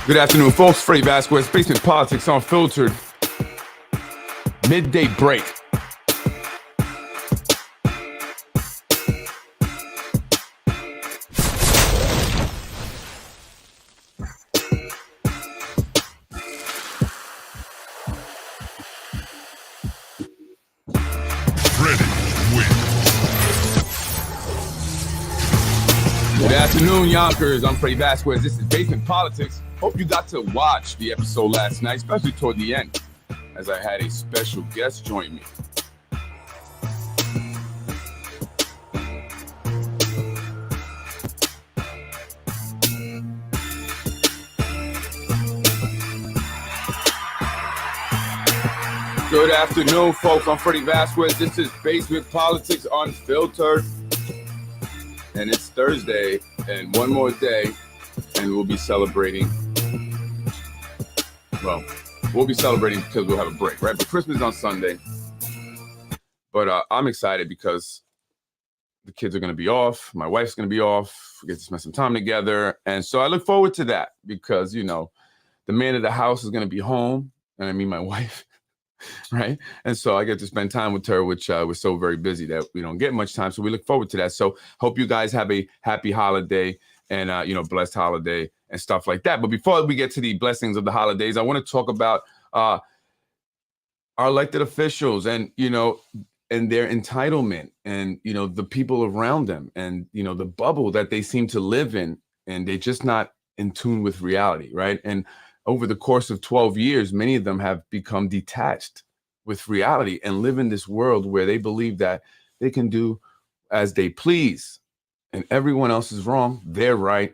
Good afternoon, folks. Freddie Vazquez, Basement Politics, Unfiltered. Midday break. Good afternoon, Yonkers. I'm Freddie Vazquez. This is Basement Politics. Hope you got to watch the episode last night, especially toward the end, as I had a special guest join me. Good afternoon, folks. I'm Freddie Vazquez. This is Basement Politics Unfiltered. And it's Thursday, and one more day, and we'll be celebrating. Well, we'll be celebrating because we'll have a break, right? But Christmas is on Sunday. But I'm excited because the kids are going to be off. My wife's going to be off. We get to spend some time together. And so I look forward to that because, you know, the man of the house is going to be home. And I mean my wife. Right. And so I get to spend time with her, which we're so very busy that we don't get much time. So we look forward to that. So hope you guys have a happy holiday and, blessed holiday and stuff like that. But before we get to the blessings of the holidays, I want to talk about our elected officials and, and their entitlement and, the people around them and, the bubble that they seem to live in. And they're just not in tune with reality. Right. And over the course of 12 years, many of them have become detached with reality and live in this world where they believe that they can do as they please and everyone else is wrong. They're right.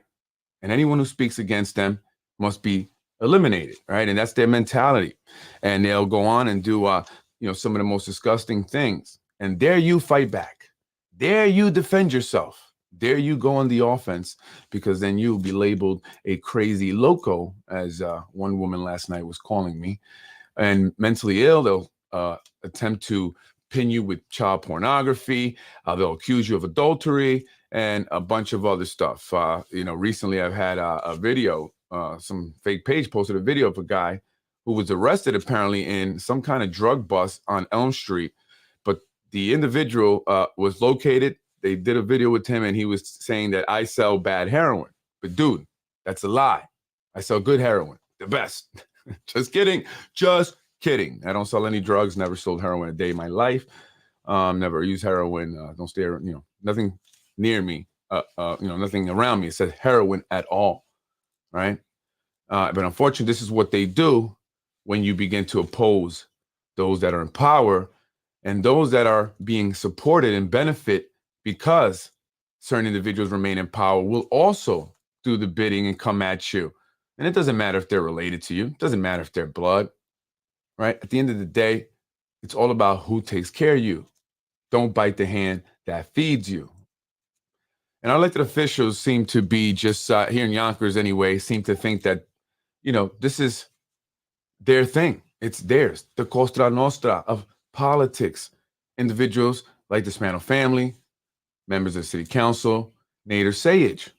And anyone who speaks against them must be eliminated. Right. And that's their mentality. And they'll go on and do, some of the most disgusting things. And dare you fight back. Dare you defend yourself. Dare you go on the offense, because then you'll be labeled a crazy loco, as one woman last night was calling me, and mentally ill. They'll attempt to pin you with child pornography. They'll accuse you of adultery and a bunch of other stuff. Recently I've had a video, some fake page posted a video of a guy who was arrested apparently in some kind of drug bust on Elm Street. But the individual was located. They did a video with him and he was saying that I sell bad heroin. But dude, that's a lie. I sell good heroin, the best. Just kidding. Just kidding. I don't sell any drugs. Never sold heroin a day in my life. Never used heroin. Don't stay, nothing near me. Nothing around me. It says heroin at all. Right. But unfortunately, this is what they do when you begin to oppose those that are in power and those that are being supported and benefit because certain individuals remain in power will also do the bidding and come at you. And it doesn't matter if they're related to you. It doesn't matter if they're blood, right? At the end of the day, it's all about who takes care of you. Don't bite the hand that feeds you. And our elected officials seem to be just here in Yonkers anyway, seem to think that, this is their thing. It's theirs. The Costa Nostra of politics. Individuals like the Spano family, members of the city council, Nader Sayage,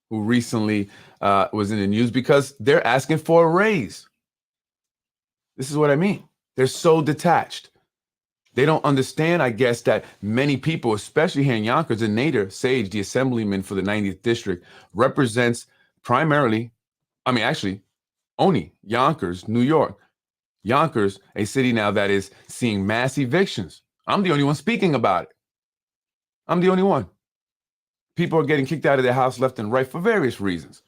who recently was in the news because they're asking for a raise. This is what I mean. They're so detached. They don't understand, I guess, that many people, especially here in Yonkers, and Nader Sayage, the assemblyman for the 90th district, represents primarily, only Yonkers, New York. Yonkers, a city now that is seeing mass evictions. I'm the only one speaking about it. I'm the only one. People are getting kicked out of their house left and right for various reasons.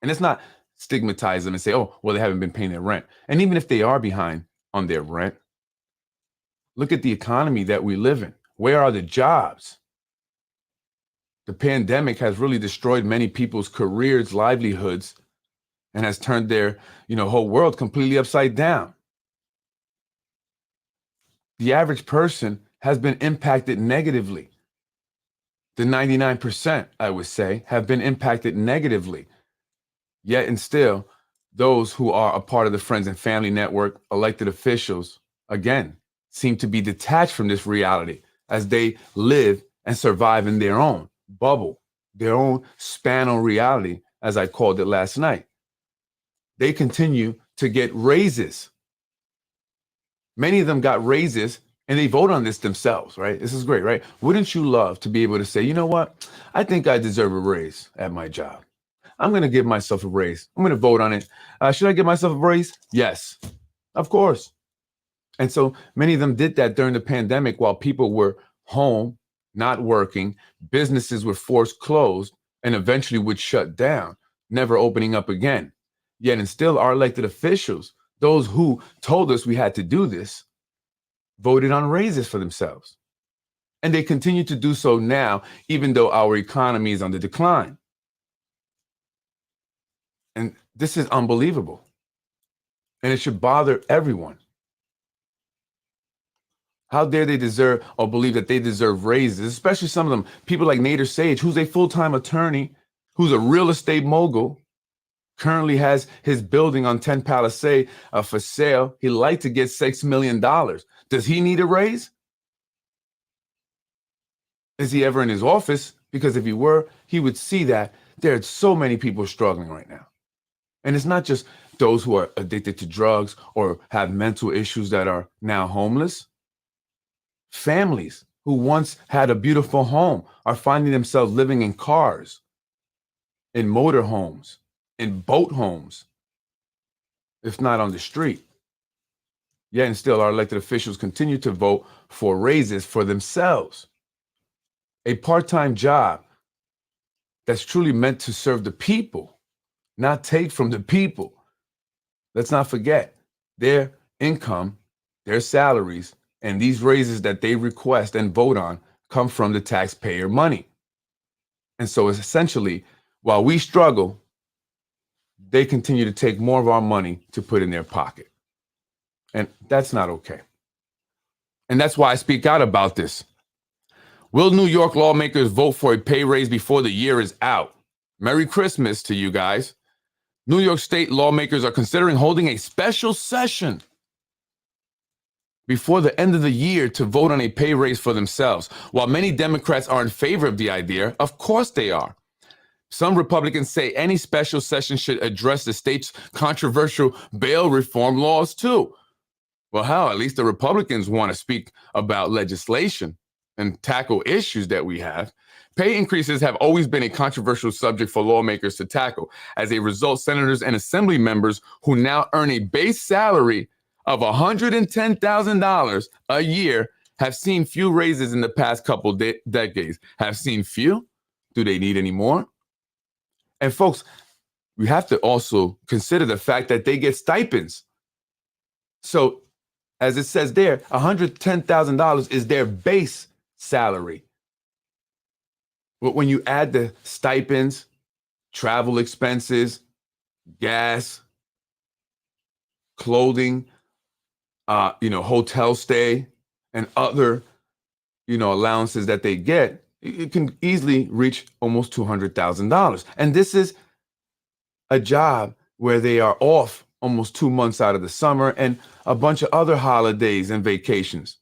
And it's not stigmatize them and say, oh, well, they haven't been paying their rent. And even if they are behind on their rent, look at the economy that we live in. Where are the jobs? The pandemic has really destroyed many people's careers, livelihoods, and has turned their, whole world completely upside down. The average person has been impacted negatively. The 99%, I would say, have been impacted negatively. Yet and still, those who are a part of the Friends and Family Network, elected officials, again, seem to be detached from this reality as they live and survive in their own bubble, their own Spano reality, as I called it last night. they continue to get raises. Many of them got raises and they vote on this themselves, right? This is great, right? Wouldn't you love to be able to say, you know what? I think I deserve a raise at my job. I'm going to give myself a raise. I'm going to vote on it. Should I give myself a raise? Yes, of course. And so many of them did that during the pandemic while people were home, not working. Businesses were forced closed and eventually would shut down, never opening up again. Yet and still our elected officials, those who told us we had to do this, voted on raises for themselves. And they continue to do so now, even though our economy is on the decline. And this is unbelievable. And it should bother everyone. How dare they deserve or believe that they deserve raises, especially some of them, people like Nader Sage, who's a full-time attorney, who's a real estate mogul, currently has his building on 10 Palisade for sale. He'd like to get $6 million. Does he need a raise? Is he ever in his office? Because if he were, he would see that there are so many people struggling right now. And it's not just those who are addicted to drugs or have mental issues that are now homeless. Families who once had a beautiful home are finding themselves living in cars, in motor homes, in boat homes, if not on the street. Yet and still, our elected officials continue to vote for raises for themselves. A part-time job that's truly meant to serve the people, not take from the people. Let's not forget their income, their salaries, and these raises that they request and vote on come from the taxpayer money. And so essentially, while we struggle, they continue to take more of our money to put in their pocket. And that's not okay. And that's why I speak out about this. Will New York lawmakers vote for a pay raise before the year is out? Merry Christmas to you guys. New York State lawmakers are considering holding a special session before the end of the year to vote on a pay raise for themselves. While many Democrats are in favor of the idea, of course they are. Some Republicans say any special session should address the state's controversial bail reform laws too. Well, hell, at least the Republicans want to speak about legislation and tackle issues that we have. Pay increases have always been a controversial subject for lawmakers to tackle. As a result, senators and assembly members who now earn a base salary of $110,000 a year have seen few raises in the past couple decades. Have seen few? Do they need any more? And folks, we have to also consider the fact that they get stipends. So as it says there, $110,000 is their base salary. But when you add the stipends, travel expenses, gas, clothing, hotel stay, and other, allowances that they get, it can easily reach almost $200,000. And this is a job where they are off almost 2 months out of the summer and a bunch of other holidays and vacations.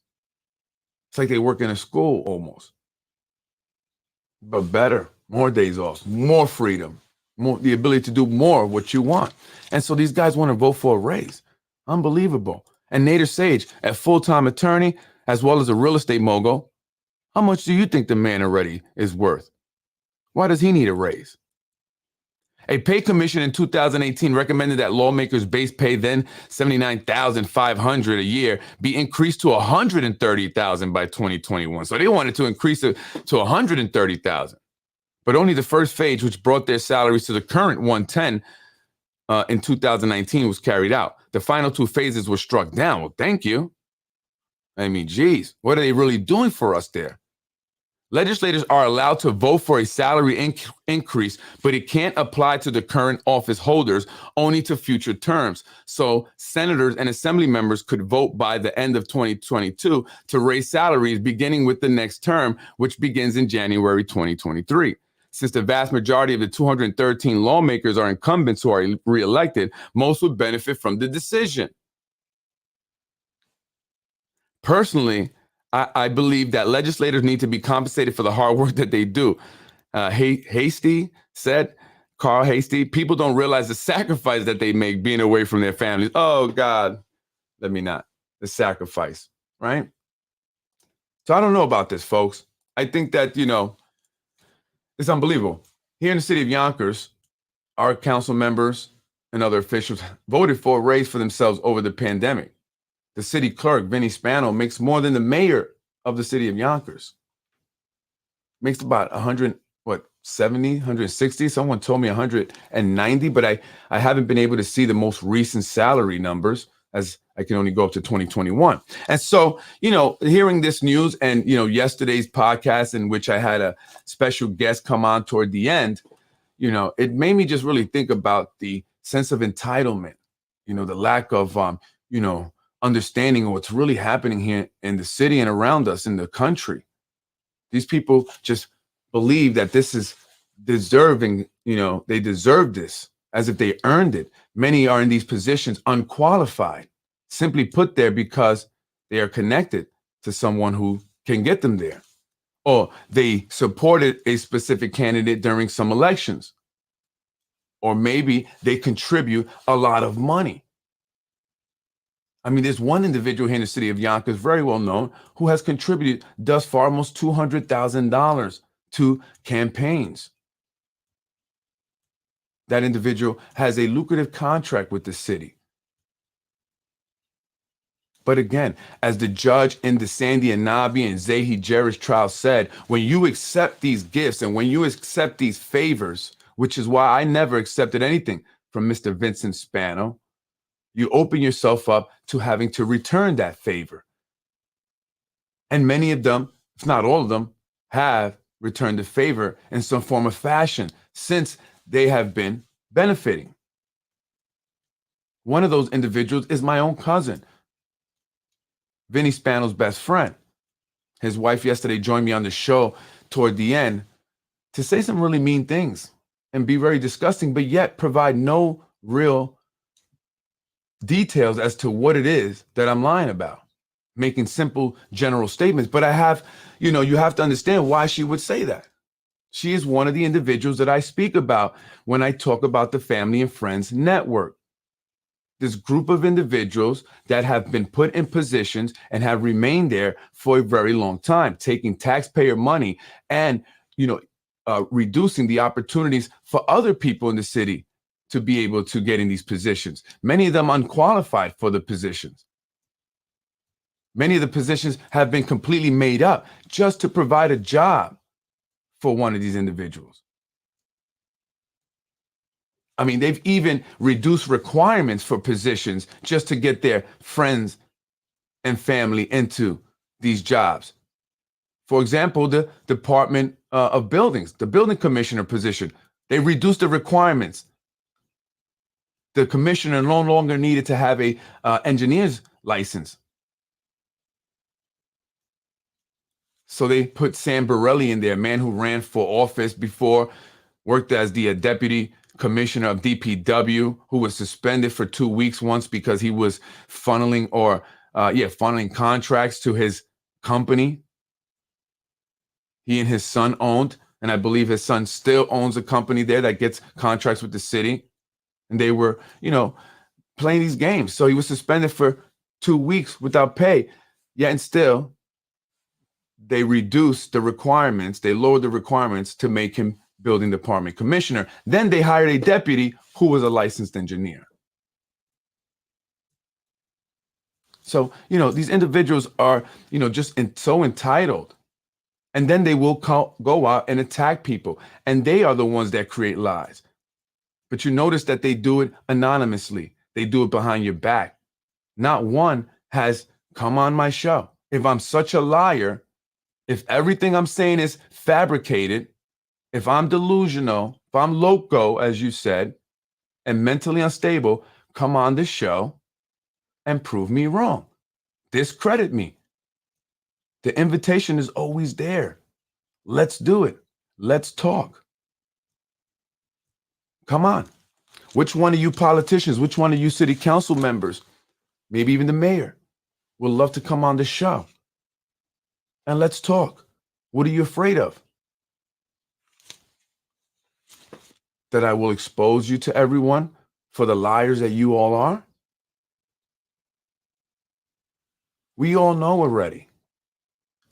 It's like they work in a school almost. But better, more days off, more freedom, more the ability to do more of what you want. And so these guys want to vote for a raise. Unbelievable. And Nader Sage, a full-time attorney, as well as a real estate mogul, how much do you think the man already is worth? Why does he need a raise? A pay commission in 2018 recommended that lawmakers' base pay, then $79,500 a year, be increased to $130,000 by 2021. So they wanted to increase it to $130,000. But only the first phase, which brought their salaries to the current $110,000 in 2019, was carried out. The final two phases were struck down. Well, thank you. I mean, geez, what are they really doing for us there? Legislators are allowed to vote for a salary increase, but it can't apply to the current office holders, only to future terms. So senators and assembly members could vote by the end of 2022 to raise salaries beginning with the next term, which begins in January 2023. Since the vast majority of the 213 lawmakers are incumbents who are reelected, most would benefit from the decision. Personally, I believe that legislators need to be compensated for the hard work that they do. Hasty said, Carl Hasty, people don't realize the sacrifice that they make being away from their families. Oh, God, let me not. The sacrifice, right? So I don't know about this, folks. I think that, it's unbelievable. Here in the city of Yonkers, our council members and other officials voted for a raise for themselves over the pandemic. The city clerk, Vinny Spano, makes more than the mayor of the city of Yonkers. Makes about 70, 160. Someone told me 190, but I haven't been able to see the most recent salary numbers, as I can only go up to 2021. And so, hearing this news and, yesterday's podcast in which I had a special guest come on toward the end, it made me just really think about the sense of entitlement, the lack of, understanding of what's really happening here in the city and around us in the country. These people just believe that this is deserving, they deserve this as if they earned it. Many are in these positions unqualified, simply put there because they are connected to someone who can get them there. Or they supported a specific candidate during some elections. Or maybe they contribute a lot of money. I mean, there's one individual here in the city of Yonkers, very well known, who has contributed thus far almost $200,000 to campaigns. That individual has a lucrative contract with the city. But again, as the judge in the Sandy Anabi and Zahi Jerris trial said, when you accept these gifts and when you accept these favors, which is why I never accepted anything from Mr. Vincent Spano, you open yourself up to having to return that favor. And many of them, if not all of them, have returned the favor in some form of fashion since they have been benefiting. One of those individuals is my own cousin, Vinny Spano's best friend. His wife yesterday joined me on the show toward the end to say some really mean things and be very disgusting, but yet provide no real details as to what it is that I'm lying about, making simple general statements. But I have, you have to understand why she would say that. She is one of the individuals that I speak about when I talk about the Family and Friends Network. This group of individuals that have been put in positions and have remained there for a very long time, taking taxpayer money and, reducing the opportunities for other people in the city to be able to get in these positions. Many of them unqualified for the positions. Many of the positions have been completely made up just to provide a job for one of these individuals. I mean, they've even reduced requirements for positions just to get their friends and family into these jobs. For example, the Department of Buildings, the building commissioner position, they reduced the requirements. The commissioner no longer needed to have a engineer's license. So they put Sam Borelli in there, a man who ran for office before, worked as the deputy commissioner of DPW, who was suspended for 2 weeks once because he was funneling contracts to his company. He and his son owned, and I believe his son still owns a company there that gets contracts with the city. And they were, playing these games. So he was suspended for 2 weeks without pay. Yet and still, they reduced the requirements. They lowered the requirements to make him building department commissioner. Then they hired a deputy who was a licensed engineer. So, these individuals are, just so entitled. And then they will go out and attack people. And they are the ones that create lies. But you notice that they do it anonymously. They do it behind your back. Not one has come on my show. If I'm such a liar, if everything I'm saying is fabricated, if I'm delusional, if I'm loco, as you said, and mentally unstable, come on this show and prove me wrong. Discredit me. The invitation is always there. Let's do it. Let's talk. Come on. Which one of you politicians, which one of you city council members, maybe even the mayor, would love to come on the show? And let's talk. What are you afraid of? that I will expose you to everyone for the liars that you all are? We all know already.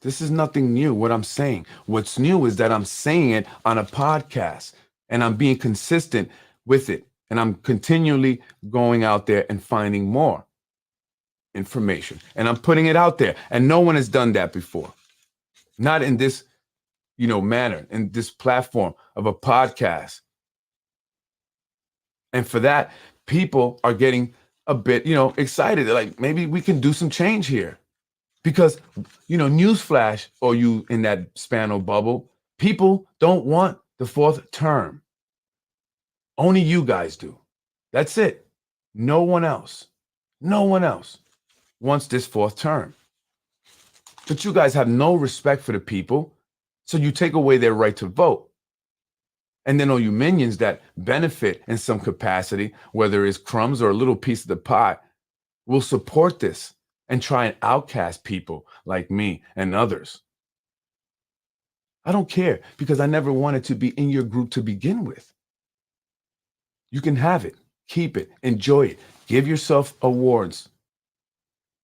This is nothing new, what I'm saying. What's new is that I'm saying it on a podcast and I'm being consistent with it. And I'm continually going out there and finding more information. And I'm putting it out there. And no one has done that before. Not in this, manner, in this platform of a podcast. And for that, people are getting a bit, excited. They're like, maybe we can do some change here. Because, newsflash, or you in that Spano bubble, people don't want the fourth term. Only you guys do. That's it. No one else wants this fourth term. But you guys have no respect for the people, so you take away their right to vote. And then all you minions that benefit in some capacity, whether it's crumbs or a little piece of the pie, will support this and try and outcast people like me and others. I don't care, because I never wanted to be in your group to begin with. You can have it, keep it, enjoy it, give yourself awards.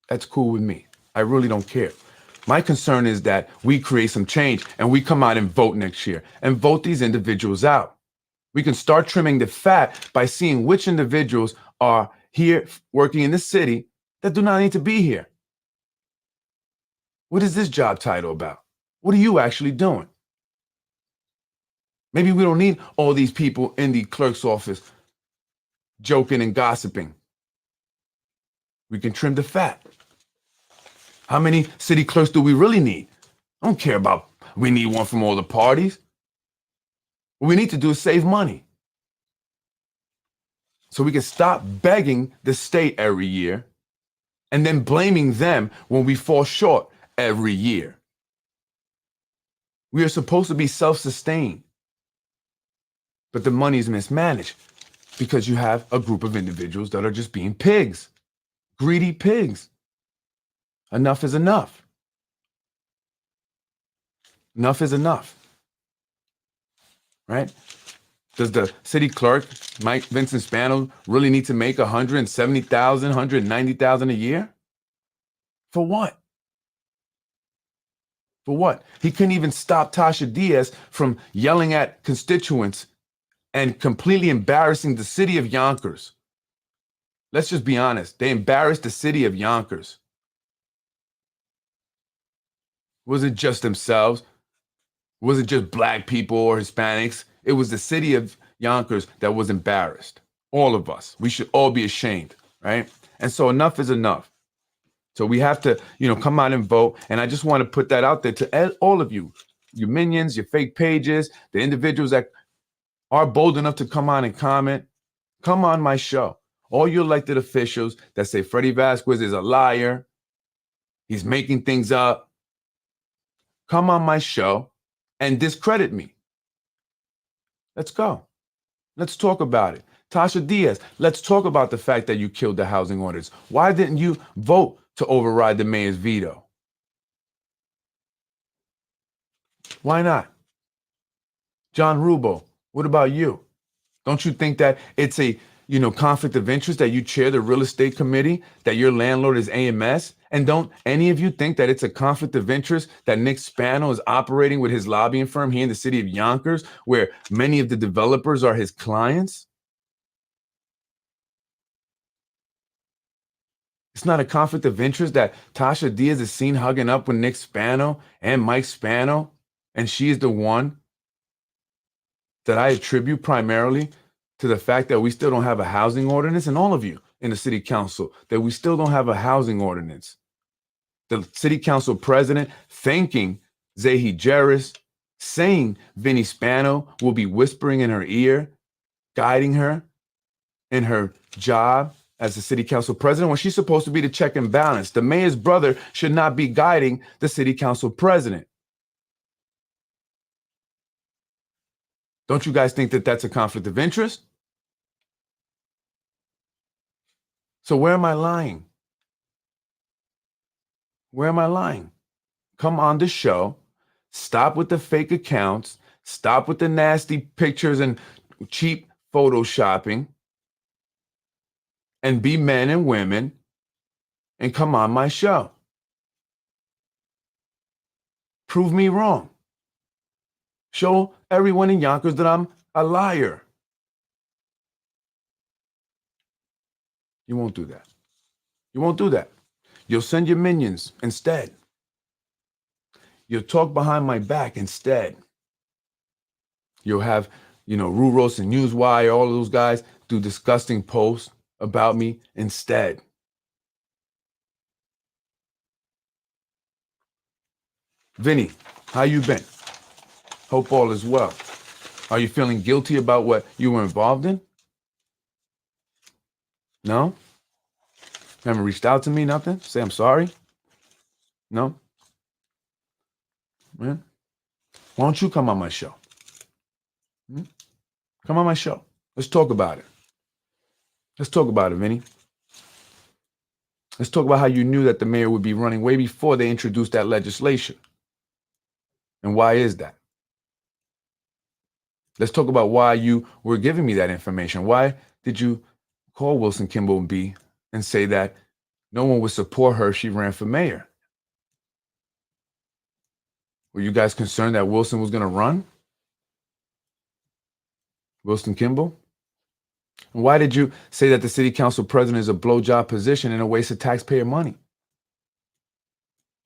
That's cool with me. I really don't care. My concern is that we create some change and we come out and vote next year and vote these individuals out. We can start trimming the fat by seeing which individuals are here working in the city that do not need to be here. What is this job title about? What are you actually doing? Maybe we don't need all these people in the clerk's office joking and gossiping. We can trim the fat. How many city clerks do we really need? I don't care about, we need one from all the parties. What we need to do is save money. So we can stop begging the state every year and then blaming them when we fall short every year. We are supposed to be self-sustained, but the money is mismanaged because you have a group of individuals that are just being pigs, greedy pigs. Enough is enough. Enough is enough. Right? Does the city clerk, Mike Vincent Spano, really need to make $170,000, $190,000 a year? For what? For what? He couldn't even stop Tasha Diaz from yelling at constituents and completely embarrassing the city of Yonkers. Let's just be honest. They embarrassed the city of Yonkers. Was it just themselves? Was it just black people or Hispanics? It was the city of Yonkers that was embarrassed. All of us. We should all be ashamed, right? And so enough is enough. So we have to, come out and vote. And I just want to put that out there to all of you, your minions, your fake pages, the individuals that are bold enough to come on and comment. Come on my show. All you elected officials that say Freddie Vazquez is a liar, he's making things up, come on my show and discredit me. Let's go. Let's talk about it. Tasha Diaz, let's talk about the fact that you killed the housing ordinance. Why didn't you vote to override the mayor's veto? Why not? John Rubo, what about you? Don't you think that it's a conflict of interest that you chair the real estate committee, that your landlord is AMS? And don't any of you think that it's a conflict of interest that Nick Spano is operating with his lobbying firm here in the city of Yonkers, where many of the developers are his clients? It's not a conflict of interest that Tasha Diaz is seen hugging up with Nick Spano and Mike Spano, and she is the one that I attribute primarily to the fact that we still don't have a housing ordinance, and all of you in the city council, that we still don't have a housing ordinance. The city council president thanking Zahi Jerris, saying Vinny Spano will be whispering in her ear, guiding her in her job as the city council president, when she's supposed to be the check and balance. The mayor's brother should not be guiding the city council president. Don't you guys think that that's a conflict of interest? So where am I lying? Where am I lying? Come on the show. Stop with the fake accounts. Stop with the nasty pictures and cheap photoshopping and be men and women and come on my show. Prove me wrong. Show everyone in Yonkers that I'm a liar. You won't do that. You won't do that. You'll send your minions instead. You'll talk behind my back instead. You'll have, Ruros and Newswire, all of those guys do disgusting posts about me instead. Vinny, how you been? Hope all is well. Are you feeling guilty about what you were involved in? No? Haven't reached out to me, nothing? Say I'm sorry? No? Man, why don't you come on my show? Come on my show. Let's talk about it. Let's talk about it, Vinny. Let's talk about how you knew that the mayor would be running way before they introduced that legislation. And why is that? Let's talk about why you were giving me that information. Why did you call Wilson Kimball B and say that no one would support her if she ran for mayor? Were you guys concerned that Wilson was going to run? Wilson Kimball? And why did you say that the city council president is a blowjob position and a waste of taxpayer money?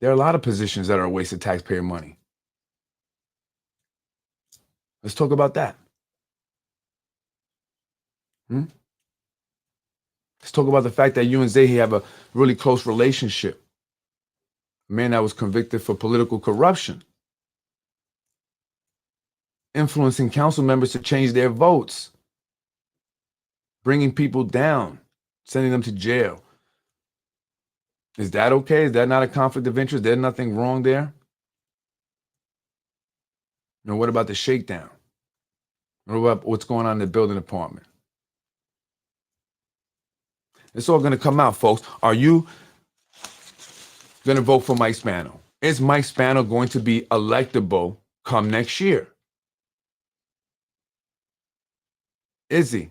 There are a lot of positions that are a waste of taxpayer money. Let's talk about that. Let's talk about the fact that you and Zahi have a really close relationship. A man that was convicted for political corruption, influencing council members to change their votes, bringing people down, sending them to jail. Is that okay? Is that not a conflict of interest? There's nothing wrong there? What about the shakedown? What about what's going on in the building department? It's all going to come out, folks. Are you going to vote for Mike Spano? Is Mike Spano going to be electable come next year? Is he?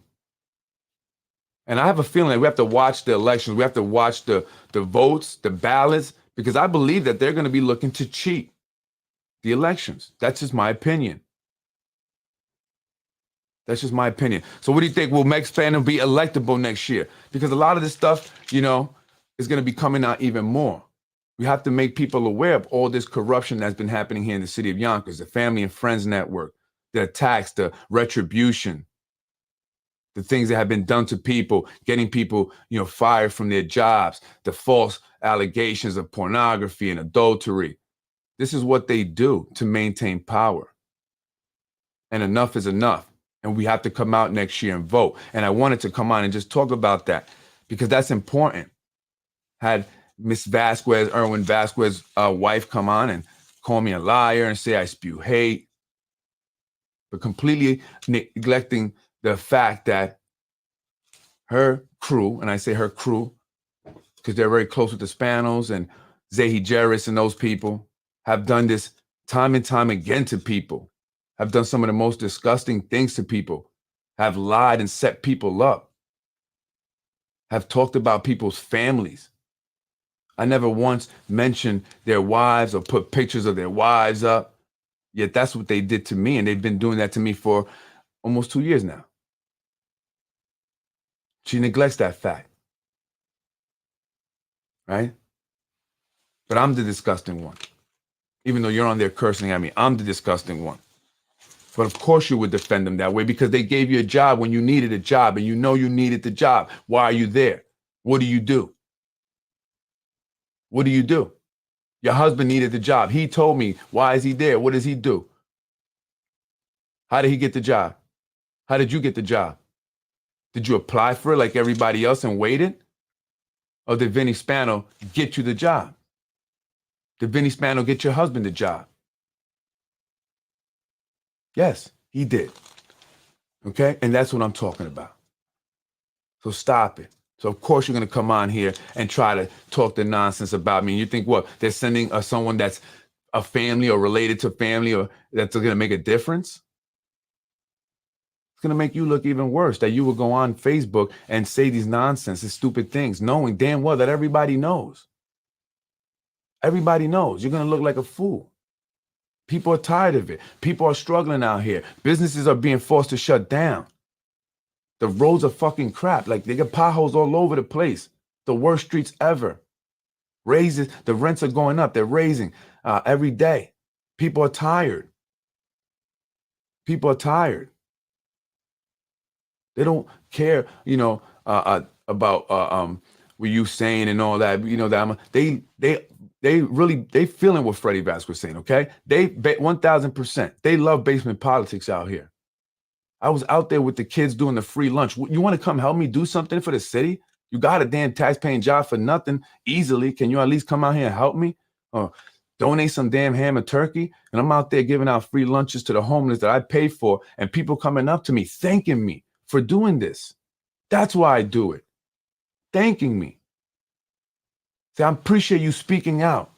And I have a feeling that we have to watch the elections. We have to watch the votes, the ballots, because I believe that they're going to be looking to cheat the elections. That's just my opinion. That's just my opinion. So what do you think? Will Mike Spano be electable next year? Because a lot of this stuff, is going to be coming out even more. We have to make people aware of all this corruption that's been happening here in the city of Yonkers, the Family and Friends Network, the attacks, the retribution, the things that have been done to people, getting people, fired from their jobs, the false allegations of pornography and adultery. This is what they do to maintain power. And enough is enough. And we have to come out next year and vote. And I wanted to come on and just talk about that because that's important. Had Miss Vazquez, Erwin Vazquez, wife come on and call me a liar and say I spew hate, but completely neglecting the fact that her crew, and I say her crew because they're very close with the Spanos and Zahi Jarris and those people, have done this time and time again to people, have done some of the most disgusting things to people, have lied and set people up, have talked about people's families. I never once mentioned their wives or put pictures of their wives up, yet that's what they did to me, and they've been doing that to me for almost 2 years now. She neglects that fact, right? But I'm the disgusting one. Even though you're on there cursing at me, I'm the disgusting one. But of course you would defend them that way because they gave you a job when you needed a job and you know you needed the job. Why are you there? What do you do? What do you do? Your husband needed the job. He told me, why is he there? What does he do? How did he get the job? How did you get the job? Did you apply for it like everybody else and waited? Or did Vinny Spano get you the job? Did Vinny Spano get your husband the job? Yes, he did. Okay? And that's what I'm talking about. So stop it. So of course you're going to come on here and try to talk the nonsense about me. And you think what? They're sending someone that's a family or related to family or that's going to make a difference? It's going to make you look even worse that you will go on Facebook and say these nonsense, these stupid things, knowing damn well that everybody knows. Everybody knows. You're going to look like a fool. People are tired of it. People are struggling out here. Businesses are being forced to shut down. The roads are fucking crap. Like, they got potholes all over the place. The worst streets ever. Raises, the rents are going up. They're raising every day. People are tired. People are tired. They don't care, about what you saying and all that. They feeling what Freddie Vazquez was saying. Okay, 1000%. They love basement politics out here. I was out there with the kids doing the free lunch. You want to come help me do something for the city? You got a damn tax-paying job for nothing easily. Can you at least come out here and help me? Donate some damn ham and turkey? And I'm out there giving out free lunches to the homeless that I pay for, and people coming up to me, thanking me for doing this. That's why I do it. Thanking me. Say, I appreciate you speaking out.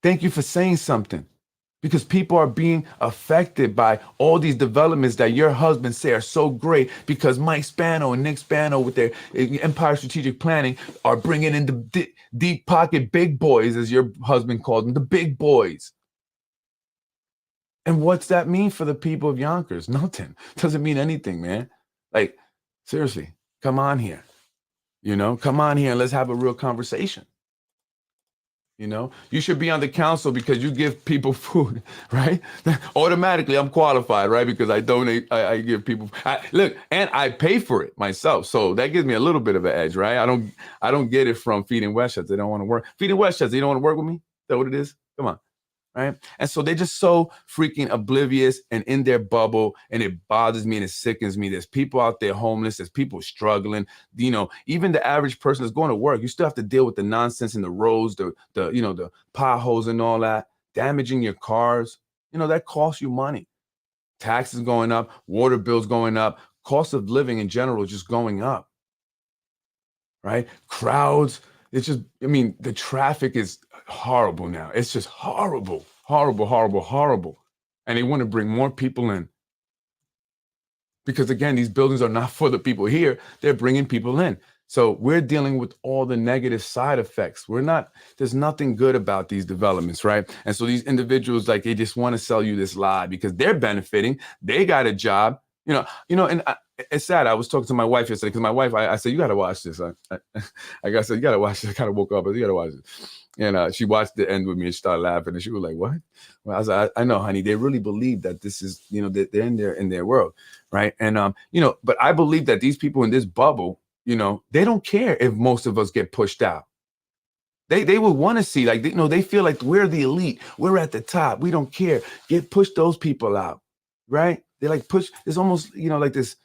Thank you for saying something. Because people are being affected by all these developments that your husbands say are so great, because Mike Spano and Nick Spano with their Empire Strategic Planning are bringing in the deep pocket big boys, as your husband called them, the big boys. And what's that mean for the people of Yonkers? Nothing. Doesn't mean anything, man. Like, seriously, come on here. Come on here and let's have a real conversation. You should be on the council because you give people food, right? Automatically, I'm qualified, right? Because I donate, I give people. Look, and I pay for it myself, so that gives me a little bit of an edge, right? I don't get it from Feeding Westchester. They don't want to work. Feeding Westchester, they don't want to work with me. Is that what it is? Come on. Right. And so they're just so freaking oblivious and in their bubble. And it bothers me and it sickens me. There's people out there homeless. There's people struggling. Even the average person that's going to work, you still have to deal with the nonsense in the roads, the potholes and all that, damaging your cars. That costs you money. Taxes going up, water bills going up, cost of living in general just going up. Right. Crowds. It's just, the traffic is horrible now. It's just horrible, horrible, horrible, horrible. And they want to bring more people in. Because again, these buildings are not for the people here. They're bringing people in. So we're dealing with all the negative side effects. There's nothing good about these developments, right? And so these individuals, like, they just want to sell you this lie because they're benefiting. They got a job, and it's sad. I was talking to my wife yesterday because my wife, I said, you got to watch this. I said, you got to watch this. I kind of woke up, but you got to watch it. And she watched the end with me and she started laughing. And she was like, what? Well, I was like, I know, honey. They really believe that this is, that they're in their world. Right. And, but I believe that these people in this bubble, they don't care if most of us get pushed out. They would want to see, like, they feel like we're the elite. We're at the top. We don't care. Push those people out. Right. They like push. It's almost, like this,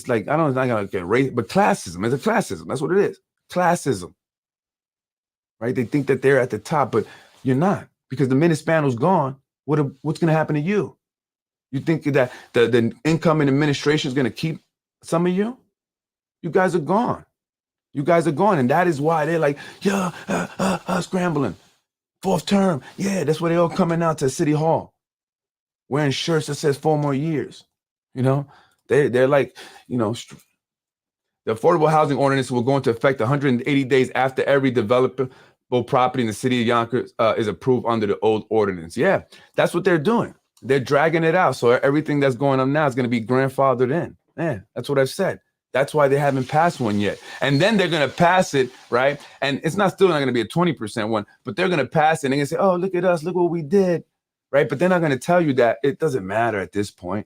like, I don't know, I'm not gonna get race, but classism. It's a classism. That's what it is. Classism. Right? They think that they're at the top, but you're not, because the minute Spano's gone, what's going to happen to you? You think that the incoming administration is going to keep some of you? You guys are gone. You guys are gone, and that is why they're like, scrambling. Fourth term, yeah, that's why they all coming out to City Hall, wearing shirts that says 4 more years. They're like, the affordable housing ordinance will go into effect 180 days after every developable property in the city of Yonkers is approved under the old ordinance. Yeah, that's what they're doing. They're dragging it out. So everything that's going on now is going to be grandfathered in. Yeah, that's what I've said. That's why they haven't passed one yet. And then they're going to pass it, right? And it's still not going to be a 20% one, but they're going to pass it and they're going to say, oh, look at us. Look what we did, right? But they're not going to tell you that it doesn't matter at this point.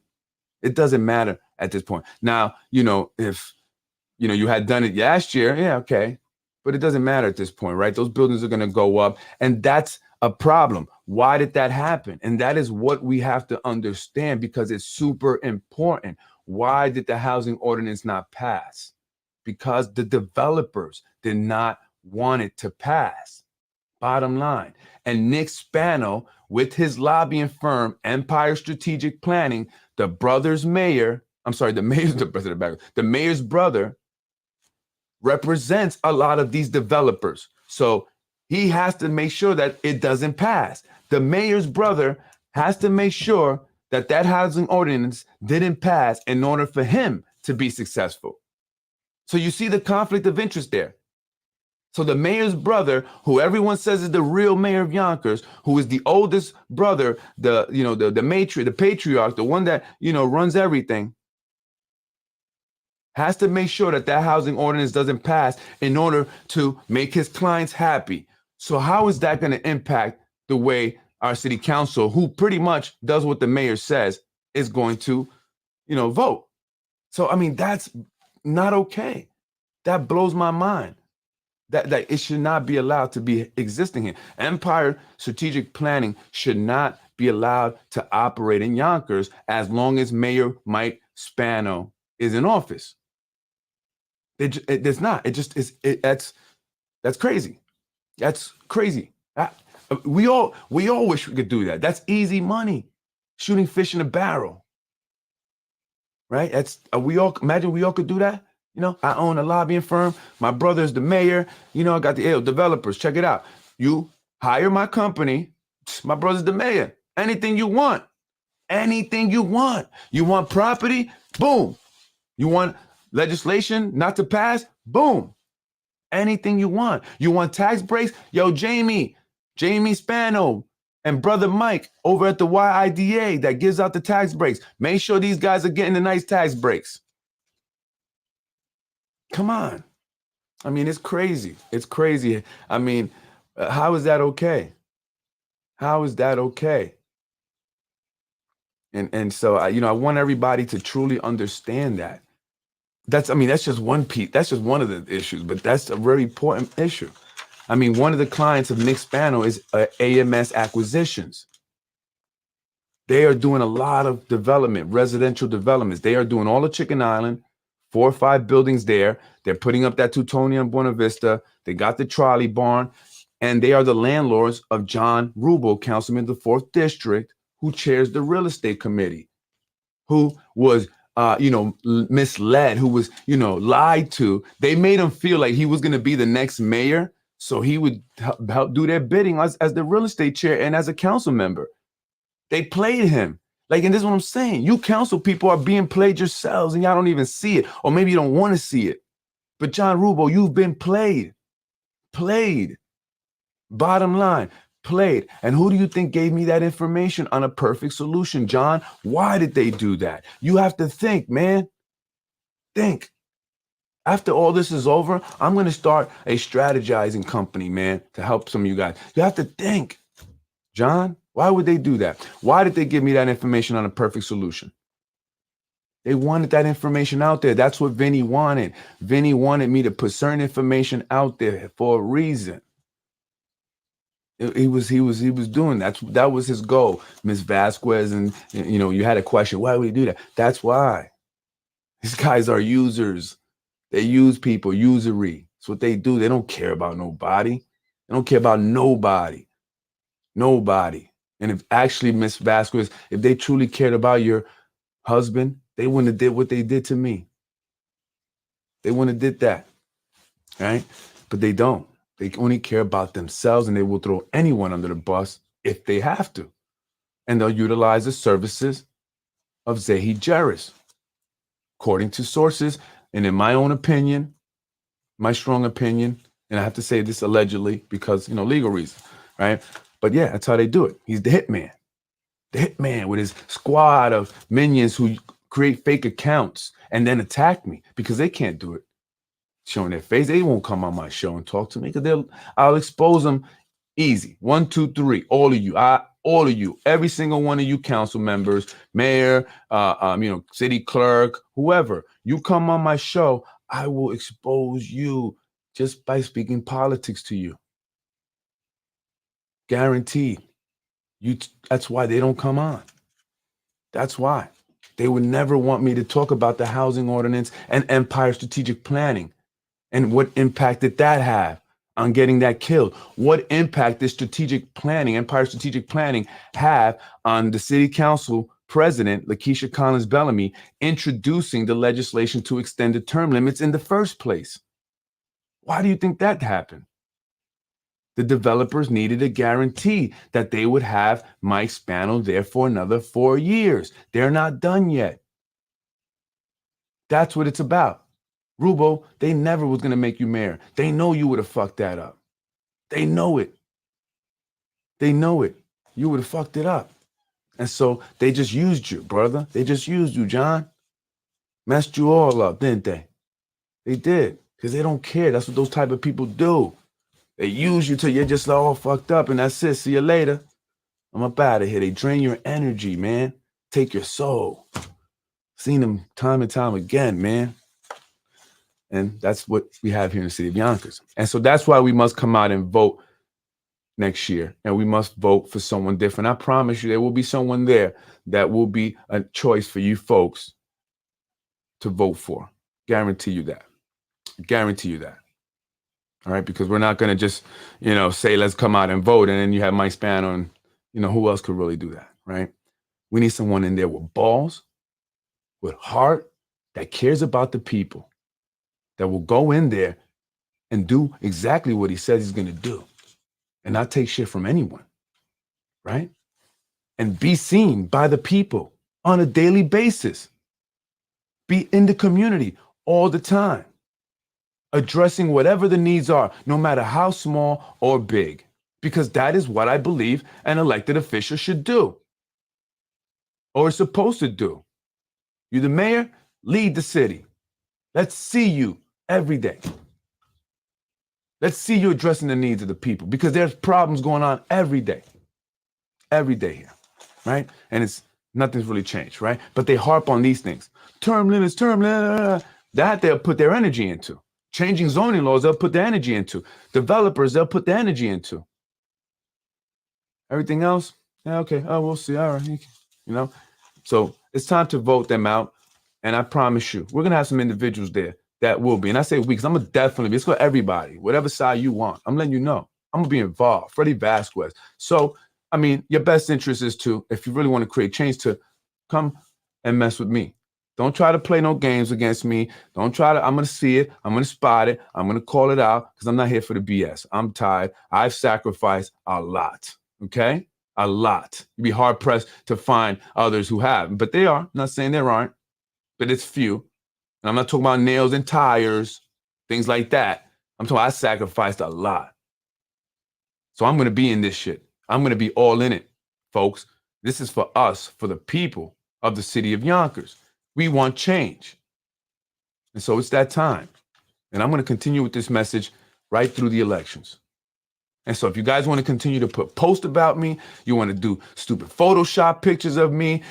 It doesn't matter at this point. Now, if you had done it last year, yeah, okay. But it doesn't matter at this point, right? Those buildings are going to go up. And that's a problem. Why did that happen? And that is what we have to understand, because it's super important. Why did the housing ordinance not pass? Because the developers did not want it to pass. Bottom line. And Nick Spano, with his lobbying firm, Empire Strategic Planning, the mayor's brother represents a lot of these developers. So he has to make sure that it doesn't pass. The mayor's brother has to make sure that housing ordinance didn't pass in order for him to be successful. So you see the conflict of interest there. So the mayor's brother, who everyone says is the real mayor of Yonkers, who is the oldest brother, the patriarch, the one that, runs everything, has to make sure that housing ordinance doesn't pass in order to make his clients happy. So how is that going to impact the way our city council, who pretty much does what the mayor says, is going to, vote? So, I mean, that's not okay. That blows my mind. That it should not be allowed to be existing here. Empire strategic planning should not be allowed to operate in Yonkers as long as Mayor Mike Spano is in office. It's not. It just is. That's crazy. That's crazy. We all wish we could do that. That's easy money. Shooting fish in a barrel. Right? Imagine we all could do that. I own a lobbying firm. My brother's the mayor. I got the developers. Check it out. You hire my company. My brother's the mayor. Anything you want. Anything you want. You want property? Boom. You want legislation not to pass? Boom. Anything you want. You want tax breaks? Yo, Jamie Spano, and brother Mike over at the YIDA that gives out the tax breaks. Make sure these guys are getting the nice tax breaks. Come on. I mean, it's crazy. It's crazy. I mean, how is that okay? How is that okay? And so, I want everybody to truly understand that. That's just one piece. That's just one of the issues, but that's a very important issue. I mean, one of the clients of Nick Spano is AMS Acquisitions. They are doing a lot of development, residential developments. They are doing all of Chicken Island, 4 or 5 buildings there. They're putting up that Teutonia and Buena Vista. They got the trolley barn, and they are the landlords of John Rubel, councilman of the 4th District, who chairs the real estate committee, who was misled, who was, lied to. They made him feel like he was going to be the next mayor, so he would help do their bidding as the real estate chair and as a council member. They played him. And this is what I'm saying. You council people are being played yourselves, and y'all don't even see it, or maybe you don't want to see it. But John Rubel, you've been played. Played. Bottom line, played. And who do you think gave me that information on a perfect solution, John? Why did they do that? You have to think, man. Think. After all this is over, I'm going to start a strategizing company, man, to help some of you guys. You have to think. John, why would they do that? Why did they give me that information on a perfect solution? They wanted that information out there. That's what Vinny wanted. Vinny wanted me to put certain information out there for a reason. He was doing that. That was his goal. Ms. Vazquez, and you had a question. Why would he do that? That's why. These guys are users. They use people, usury. That's what they do. They don't care about nobody. They don't care about nobody. Nobody. And if actually, Ms. Vazquez, if they truly cared about your husband, they wouldn't have did what they did to me. They wouldn't have did that. Right? But they don't. They only care about themselves, and they will throw anyone under the bus if they have to. And they'll utilize the services of Zahi Jeris. According to sources, and in my own opinion, my strong opinion, and I have to say this allegedly because, legal reasons, right? But yeah, that's how they do it. He's the hitman. The hitman with his squad of minions who create fake accounts and then attack me because they can't do it. Showing their face. They won't come on my show and talk to me because I'll expose them easy. 1, 2, 3. All of you. All of you. Every single one of you council members, mayor, city clerk, whoever. You come on my show, I will expose you just by speaking politics to you. Guaranteed. That's why they don't come on. That's why. They would never want me to talk about the housing ordinance and Empire strategic planning. And what impact did that have on getting that killed? What impact did strategic planning, Empire strategic planning, have on the city council president, Lakeisha Collins Bellamy, introducing the legislation to extend the term limits in the first place? Why do you think that happened? The developers needed a guarantee that they would have Mike Spano there for another 4 years. They're not done yet. That's what it's about. Rubo, they never was going to make you mayor. They know you would have fucked that up. They know it. They know it. You would have fucked it up. And so they just used you, brother. They just used you, John. Messed you all up, didn't they? They did. Because they don't care. That's what those type of people do. They use you till you're just all fucked up and that's it. See you later. I'm up out of here. They drain your energy, man. Take your soul. Seen them time and time again, man. And that's what we have here in the city of Yonkers. And so that's why we must come out and vote next year. And we must vote for someone different. I promise you, there will be someone there that will be a choice for you folks to vote for. Guarantee you that. Guarantee you that. All right, because we're not going to just, say, let's come out and vote. And then you have Mike Spano and, who else could really do that, right? We need someone in there with balls, with heart, that cares about the people, that will go in there and do exactly what he says he's going to do and not take shit from anyone, right? And be seen by the people on a daily basis. Be in the community all the time, addressing whatever the needs are, no matter how small or big, because that is what I believe an elected official should do or is supposed to do. You're the mayor, lead the city. Let's see you every day. Let's see you addressing the needs of the people because there's problems going on every day here, right? And nothing's really changed, right? But they harp on these things. Term limits, that they'll put their energy into. Changing zoning laws, they'll put their energy into. Developers, they'll put their energy into. Everything else, yeah, okay, oh, we'll see, all right, So it's time to vote them out, and I promise you, we're going to have some individuals there that will be, and I say we because I'm going to definitely be, it's for everybody, whatever side you want. I'm letting you know. I'm going to be involved. Freddie Vazquez. So, your best interest is to, if you really want to create change, to come and mess with me. Don't try to play no games against me. I'm going to see it. I'm going to spot it. I'm going to call it out because I'm not here for the BS. I'm tired. I've sacrificed a lot. Okay? A lot. You'd be hard pressed to find others who have, but they are. I'm not saying there aren't, but it's few. And I'm not talking about nails and tires, things like that. I'm talking I sacrificed a lot. So I'm going to be in this shit. I'm going to be all in it, folks. This is for us, for the people of the city of Yonkers. We want change. And so it's that time. And I'm going to continue with this message right through the elections. And so if you guys want to continue to post about me, you want to do stupid Photoshop pictures of me,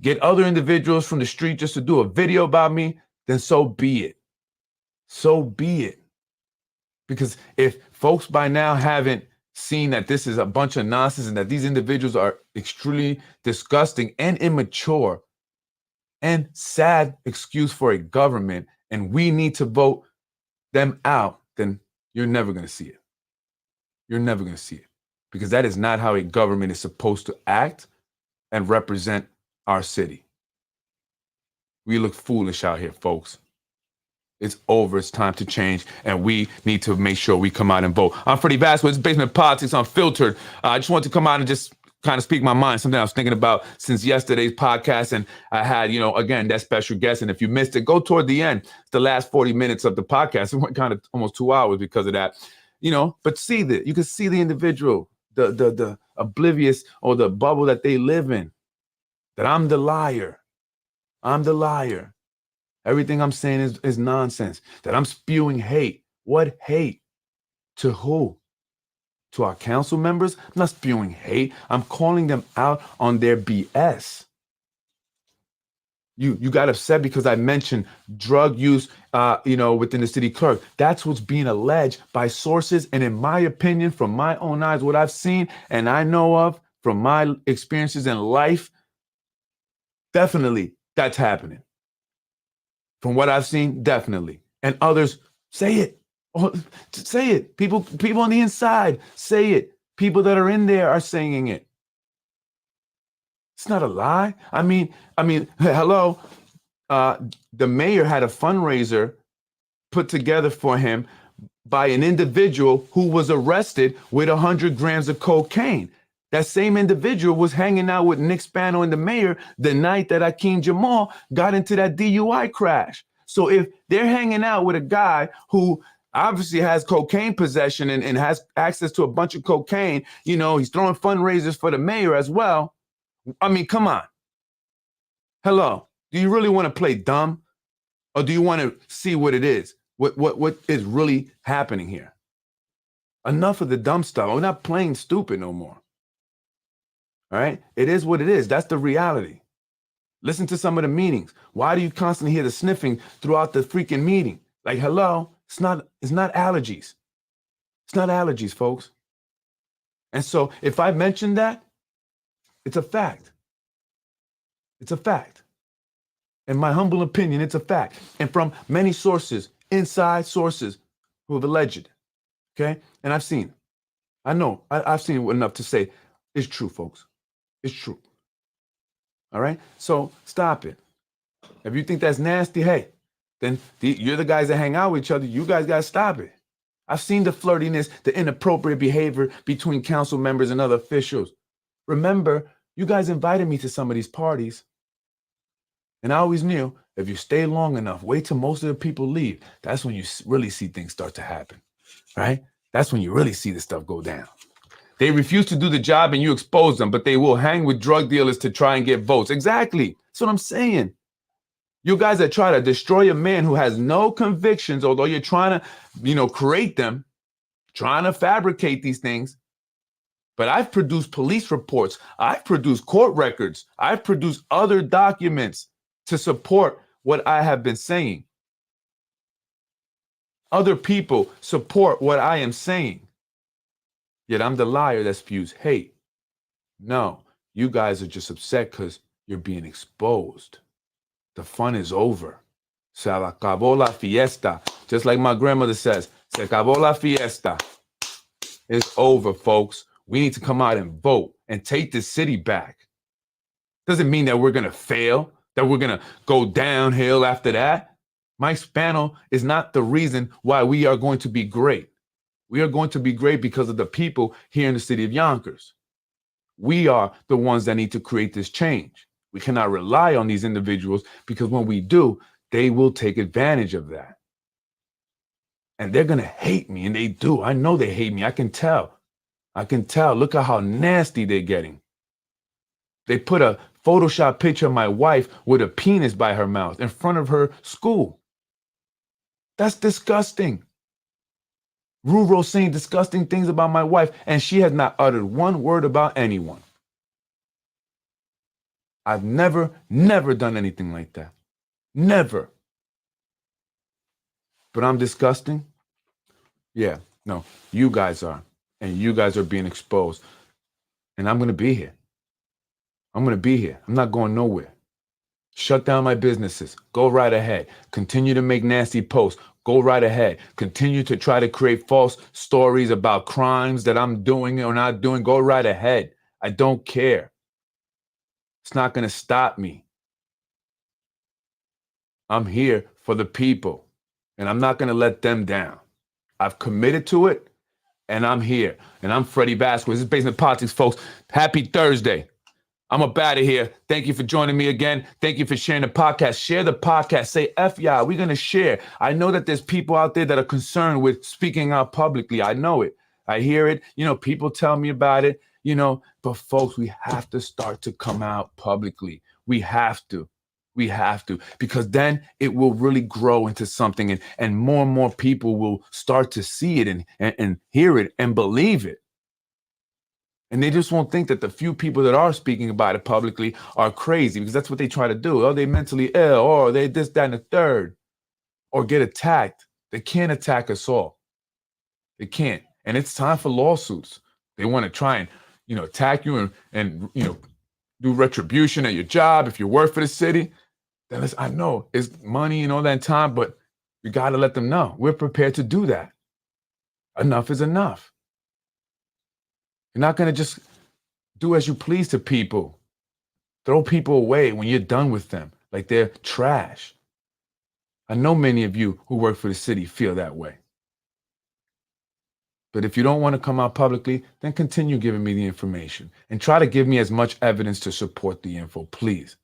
get other individuals from the street just to do a video about me, then so be it. So be it. Because if folks by now haven't seen that this is a bunch of nonsense and that these individuals are extremely disgusting and immature and sad excuse for a government, and we need to vote them out, then you're never going to see it. You're never going to see it because that is not how a government is supposed to act and represent our city. We look foolish out here, folks. It's over. It's time to change, and we need to make sure we come out and vote. I'm Freddie Vazquez, Basement Politics Unfiltered. I just want to come out and just kind of speak my mind, something I was thinking about since yesterday's podcast, and I had, again, that special guest, and if you missed it, go toward the end. It's the last 40 minutes of the podcast. It went kind of almost 2 hours because of that. But see that you can see the individual, the oblivious or the bubble that they live in, that I'm the liar. I'm the liar. Everything I'm saying is nonsense, that I'm spewing hate. What hate? To who? To our council members? I'm not spewing hate. I'm calling them out on their BS. You got upset because I mentioned drug use, within the city clerk. That's what's being alleged by sources. And in my opinion, from my own eyes, what I've seen and I know of from my experiences in life, definitely that's happening. From what I've seen, definitely. And others say it. Say it. People on the inside say it. People that are in there are saying it. It's not a lie. I mean, hello. The mayor had a fundraiser put together for him by an individual who was arrested with 100 grams of cocaine. That same individual was hanging out with Nick Spano and the mayor the night that Akeem Jamal got into that DUI crash. So if they're hanging out with a guy who obviously has cocaine possession and has access to a bunch of cocaine, you know, he's throwing fundraisers for the mayor as well. I mean, come on. Hello. Do you really want to play dumb? Or do you want to see what it is? What is really happening here? Enough of the dumb stuff. We're not playing stupid no more. All right? It is what it is. That's the reality. Listen to some of the meetings. Why do you constantly hear the sniffing throughout the freaking meeting? Like, hello, it's not allergies. It's not allergies, folks. And so if I mention that, it's a fact. It's a fact. In my humble opinion, it's a fact. And from many sources, inside sources who have alleged. Okay? And I've seen. I know. I've seen enough to say it's true, folks. It's true. All right? So stop it. If you think that's nasty, hey, then you're the guys that hang out with each other. You guys got to stop it. I've seen the flirtiness, the inappropriate behavior between council members and other officials. Remember, you guys invited me to some of these parties. And I always knew if you stay long enough, wait till most of the people leave. That's when you really see things start to happen, right? That's when you really see the stuff go down. They refuse to do the job and you expose them, but they will hang with drug dealers to try and get votes. Exactly. That's what I'm saying. You guys that try to destroy a man who has no convictions, although you're trying to, create them, trying to fabricate these things. But I've produced police reports. I've produced court records. I've produced other documents to support what I have been saying. Other people support what I am saying. Yet I'm the liar that spews hate. No, you guys are just upset because you're being exposed. The fun is over. Se acabó la fiesta. Just like my grandmother says, se acabó la fiesta. It's over, folks. We need to come out and vote and take this city back. Doesn't mean that we're going to fail, that we're going to go downhill after that. Mike Spano is not the reason why we are going to be great. We are going to be great because of the people here in the city of Yonkers. We are the ones that need to create this change. We cannot rely on these individuals because when we do, they will take advantage of that. And they're going to hate me, and they do. I know they hate me. I can tell. Look at how nasty they're getting. They put a Photoshop picture of my wife with a penis by her mouth in front of her school. That's disgusting. Ruro saying disgusting things about my wife, and she has not uttered one word about anyone. I've never done anything like that. Never. But I'm disgusting? Yeah, no, you guys are. And you guys are being exposed. And I'm going to be here. I'm not going nowhere. Shut down my businesses. Go right ahead. Continue to make nasty posts. Go right ahead. Continue to try to create false stories about crimes that I'm doing or not doing. Go right ahead. I don't care. It's not going to stop me. I'm here for the people, and I'm not going to let them down. I've committed to it, and I'm here. And I'm Freddie Vazquez. This is Basement Politics, folks. Happy Thursday. I'm up out of here. Thank you for joining me again. Thank you for sharing the podcast. Share the podcast. Say F y'all. We're going to share. I know that there's people out there that are concerned with speaking out publicly. I know it. I hear it. People tell me about it, but folks, we have to start to come out publicly. We have to, because then it will really grow into something and more people will start to see it and hear it and believe it. And they just won't think that the few people that are speaking about it publicly are crazy, because that's what they try to do. Oh, they mentally ill, or they this, that, and the third, or get attacked. They can't attack us all. They can't. And it's time for lawsuits. They want to try and, attack you and do retribution at your job if you work for the city. Then I know it's money and all that time, but you got to let them know we're prepared to do that. Enough is enough. You're not going to just do as you please to people. Throw people away when you're done with them, like they're trash. I know many of you who work for the city feel that way. But if you don't want to come out publicly, then continue giving me the information and try to give me as much evidence to support the info, please.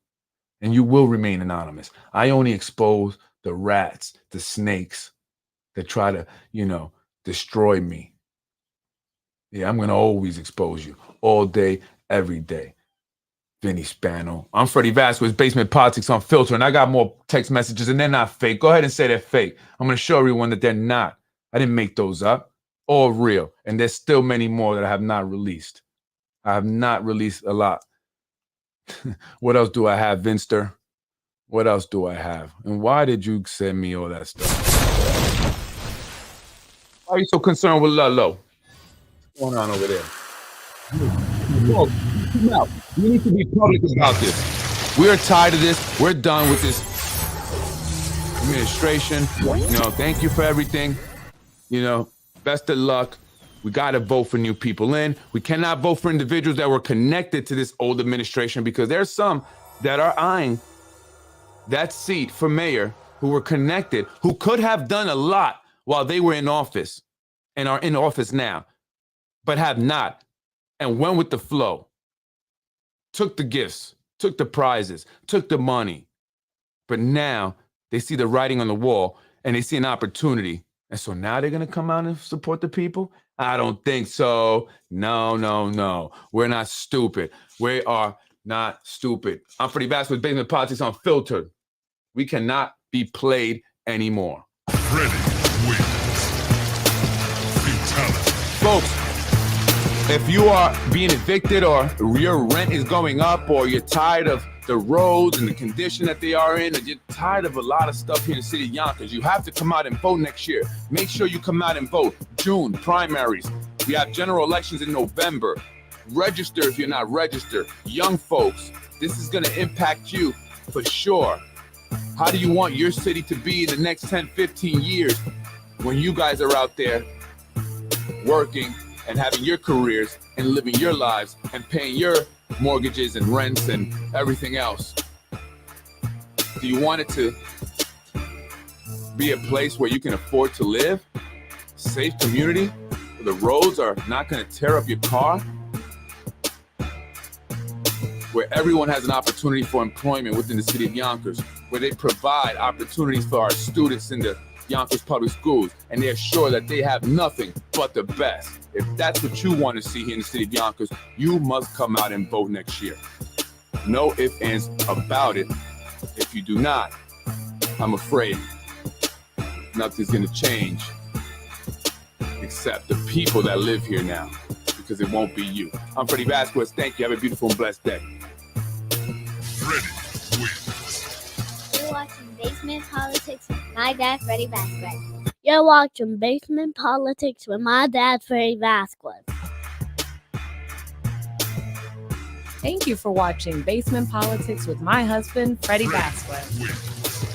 And you will remain anonymous. I only expose the rats, the snakes that try to, destroy me. Yeah, I'm going to always expose you all day, every day. Vinny Spano. I'm Freddie Vazquez, Basement Politics Unfiltered, and I got more text messages, and they're not fake. Go ahead and say they're fake. I'm going to show everyone that they're not. I didn't make those up. All real. And there's still many more that I have not released. I have not released a lot. What else do I have, Vinster? What else do I have? And why did you send me all that stuff? Why are you so concerned with Lolo? What's going on over there? Whoa, no, we need to be public about this. We're tired of this. We're done with this administration. Thank you for everything. Best of luck. We got to vote for new people in. We cannot vote for individuals that were connected to this old administration, because there's some that are eyeing that seat for mayor who were connected, who could have done a lot while they were in office and are in office now, but have not, and went with the flow. Took the gifts, took the prizes, took the money. But now they see the writing on the wall and they see an opportunity. And so now they're going to come out and support the people? I don't think so. No. We're not stupid. We are not stupid. I'm Freddie Vazquez, Basement Politics Unfiltered. We cannot be played anymore. Freddie wins. Fatality. Folks, if you are being evicted, or your rent is going up, or you're tired of the roads and the condition that they are in, or you're tired of a lot of stuff here in the city of Yonkers, you have to come out and vote next year. Make sure you come out and vote. June, primaries. We have general elections in November. Register if you're not registered. Young folks, this is going to impact you for sure. How do you want your city to be in the next 10, 15 years when you guys are out there working and having your careers and living your lives and paying your mortgages and rents and everything else? Do you want it to be a place where you can afford to live? Safe community where the roads are not going to tear up your car? Where everyone has an opportunity for employment within the city of Yonkers, where they provide opportunities for our students in the Yonkers public schools, and they're sure that they have nothing but the best. If that's what you want to see here in the city of Yonkers, you must come out and vote next year. No ifs, ands about it. If you do not, I'm afraid nothing's going to change except the people that live here now, because it won't be you. I'm Freddie Vazquez. Thank you. Have a beautiful and blessed day. Freddie wins. You're watching Basement Politics with my dad, Freddie Vazquez. You're watching Basement Politics with my dad, Freddie Vazquez. Thank you for watching Basement Politics with my husband, Freddie Vazquez. Wins.